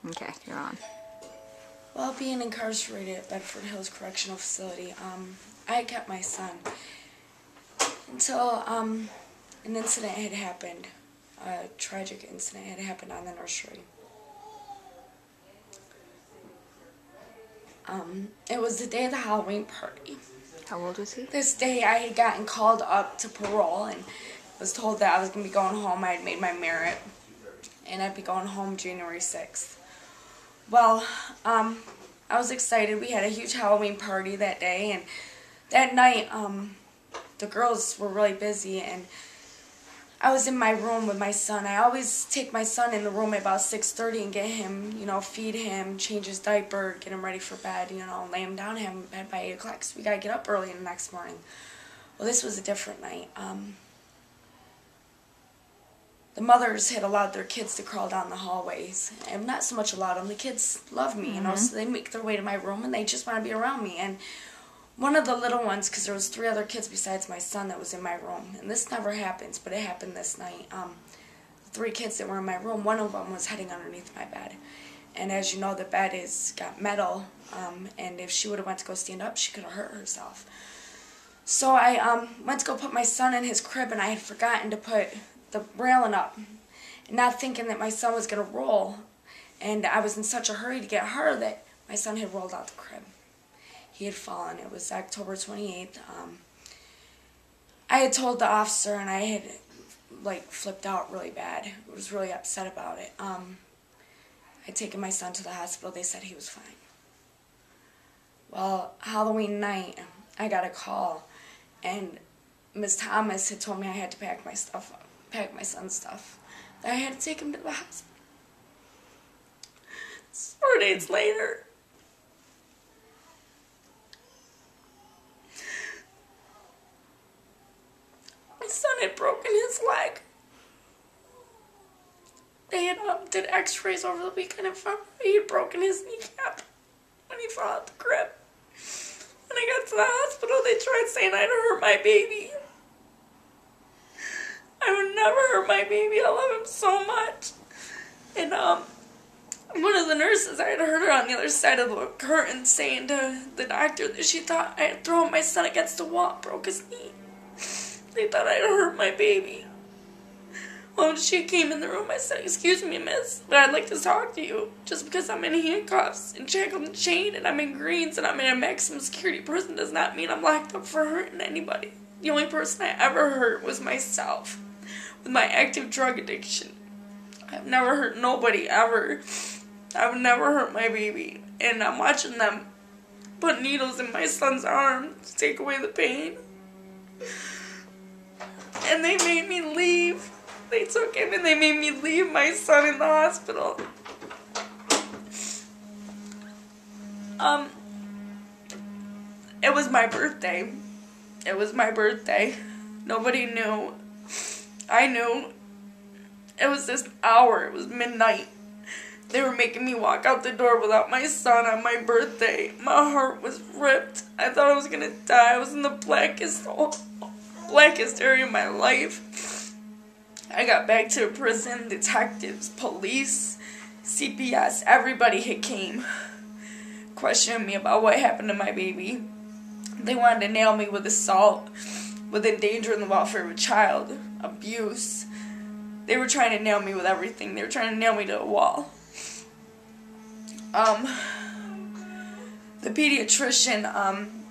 Okay, you're on. While being incarcerated at Bedford Hills Correctional Facility, I had kept my son until an incident had happened, a tragic incident had happened on the nursery. It was the day of the Halloween party. How old was he? This day I had gotten called up to parole and was told that I was going to be going home. I had made my merit and I'd be going home January 6th. Well, I was excited. We had a huge Halloween party that day, and that night the girls were really busy, and I was in my room with my son. I always take my son in the room at about 6:30 and get him, feed him, change his diaper, get him ready for bed, lay him down, have him in bed by 8 o'clock, so we got to get up early the next morning. Well, this was a different night. The mothers had allowed their kids to crawl down the hallways, and not so much allowed them. The kids love me, so they make their way to my room, and they just want to be around me. And one of the little ones, because there was 3 other kids besides my son that was in my room, and this never happens, but it happened this night. The 3 kids that were in my room, one of them was hiding underneath my bed. And as you know, the bed got metal, and if she would have went to go stand up, she could have hurt herself. So I went to go put my son in his crib, and I had forgotten to put the railing up, and not thinking that my son was going to roll, and I was in such a hurry to get her that my son had rolled out the crib. He had fallen. It was October 28th. I had told the officer, and I had flipped out really bad. I was really upset about it. I'd taken my son to the hospital. They said he was fine. Well, Halloween night, I got a call, and Ms. Thomas had told me I had to pack my stuff up. Pack my son's stuff. I had to take him to the hospital. 4 days later, my son had broken his leg. They had did x-rays over the weekend and found he had broken his kneecap when he fell out the crib. When I got to the hospital, they tried saying I'd hurt my baby. I would never hurt my baby. I love him so much. And one of the nurses, I had heard her on the other side of the curtain saying to the doctor that she thought I had thrown my son against the wall and broke his knee. They thought I'd hurt my baby. Well, when she came in the room, I said, "Excuse me, miss, but I'd like to talk to you. Just because I'm in handcuffs and shackled and chained and I'm in greens and I'm in a maximum security prison does not mean I'm locked up for hurting anybody. The only person I ever hurt was myself. With my active drug addiction. I've never hurt nobody, ever. I've never hurt my baby. And I'm watching them put needles in my son's arm to take away the pain. And they made me leave. They took him and they made me leave my son in the hospital. It was my birthday. It was my birthday. Nobody knew. I knew. It was this hour. It was midnight. They were making me walk out the door without my son on my birthday. My heart was ripped. I thought I was going to die. I was in the blackest area of my life. I got back to the prison. Detectives, police, CPS, everybody had came questioning me about what happened to my baby. They wanted to nail me with assault, with endangering the welfare of a child, abuse. They were trying to nail me with everything. They were trying to nail me to a wall. The pediatrician,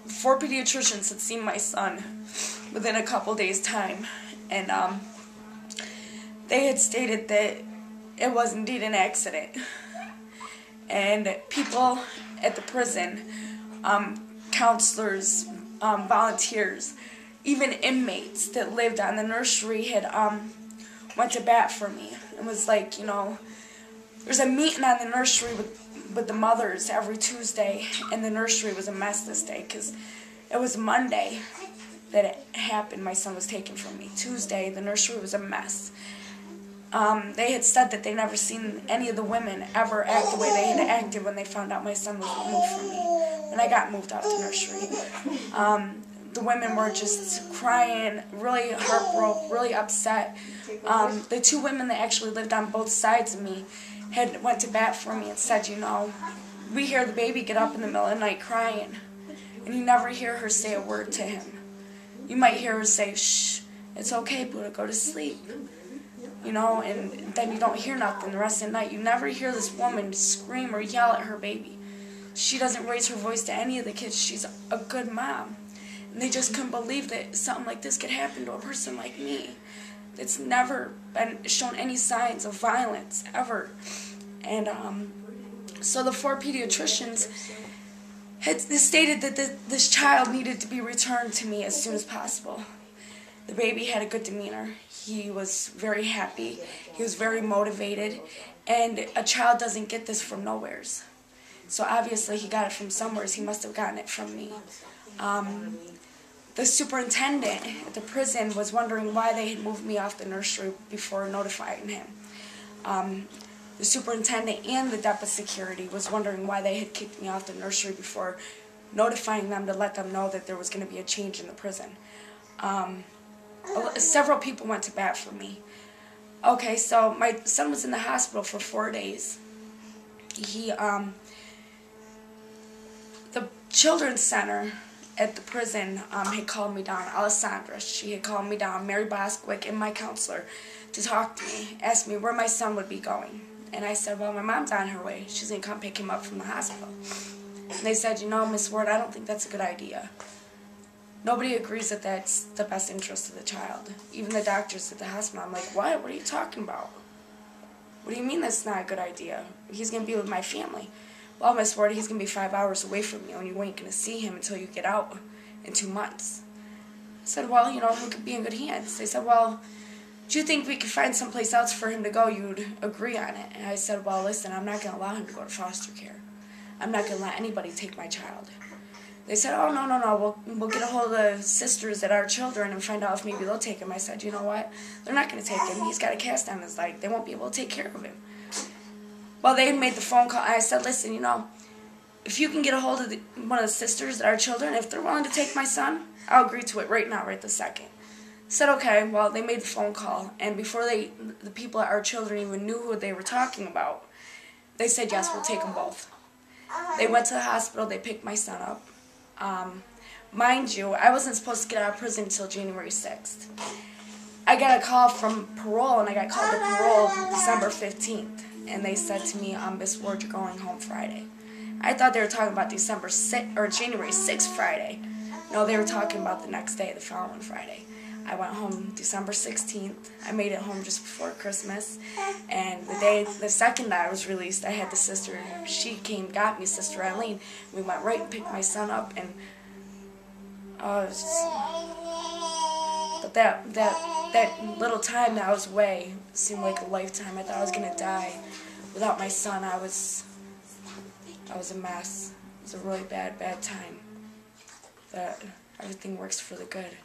4 pediatricians had seen my son within a couple days' time, and they had stated that it was indeed an accident. And people at the prison, counselors, volunteers, even inmates that lived on the nursery had went to bat for me. It was like, there's a meeting on the nursery with the mothers every Tuesday, and the nursery was a mess this day because it was Monday that it happened. My son was taken from me. Tuesday, the nursery was a mess. They had said that they'd never seen any of the women ever act the way they had acted when they found out my son was removed from me, when I got moved out of the nursery. The women were just crying, really heartbroken, really upset. The 2 women that actually lived on both sides of me had went to bat for me and said, you know, we hear the baby get up in the middle of the night crying, and you never hear her say a word to him. You might hear her say, shh, it's okay, Buddha, go to sleep. You know, and then you don't hear nothing the rest of the night. You never hear this woman scream or yell at her baby. She doesn't raise her voice to any of the kids. She's a good mom. And they just couldn't believe that something like this could happen to a person like me. It's never been shown any signs of violence, ever. And so the 4 pediatricians had stated that this child needed to be returned to me as soon as possible. The baby had a good demeanor. He was very happy. He was very motivated. And a child doesn't get this from nowheres. So obviously he got it from somewhere. He must have gotten it from me. The superintendent at the prison was wondering why they had moved me off the nursery before notifying him. The superintendent and the deputy security was wondering why they had kicked me off the nursery before notifying them to let them know that there was going to be a change in the prison. Several people went to bat for me. Okay, so my son was in the hospital for 4 days. The children's center at the prison had called me down. Alessandra, she had called me down, Mary Bosquick, and my counselor, to talk to me, asked me where my son would be going. And I said, well, my mom's on her way. She's going to come pick him up from the hospital. And they said, you know, Miss Ward, I don't think that's a good idea. Nobody agrees that that's the best interest of the child. Even the doctors at the hospital. I'm like, what? What are you talking about? What do you mean that's not a good idea? He's going to be with my family. Well, Miss Ward, he's going to be 5 hours away from you, and you ain't going to see him until you get out in 2 months. I said, well, you know, he could be in good hands. They said, well, do you think we could find someplace else for him to go? You'd agree on it. And I said, well, listen, I'm not going to allow him to go to foster care. I'm not going to let anybody take my child. They said, oh, no, we'll get a hold of the sisters at Our Children and find out if maybe they'll take him. I said, you know what? They're not going to take him. He's got a cast on his leg. They won't be able to take care of him. Well, they made the phone call. I said, listen, you know, if you can get a hold of one of the sisters at Our Children, if they're willing to take my son, I'll agree to it right now, right this second. I said, okay. Well, they made the phone call, and before the people at Our Children even knew who they were talking about, they said, yes, we'll take them both. They went to the hospital. They picked my son up. Mind you, I wasn't supposed to get out of prison until January 6th. I got a call from parole, and I got called to parole December 15th. And they said to me, Miss Ward, you're going home Friday. I thought they were talking about January 6th Friday. No, they were talking about the next day, the following Friday. I went home December 16th. I made it home just before Christmas. And the second that I was released, I had the sister. She came, got me, Sister Eileen. We went right and picked my son up, and it was just, but that little time that I was away seemed like a lifetime. I thought I was gonna die. Without my son, I was a mess. It was a really bad time. But everything works for the good.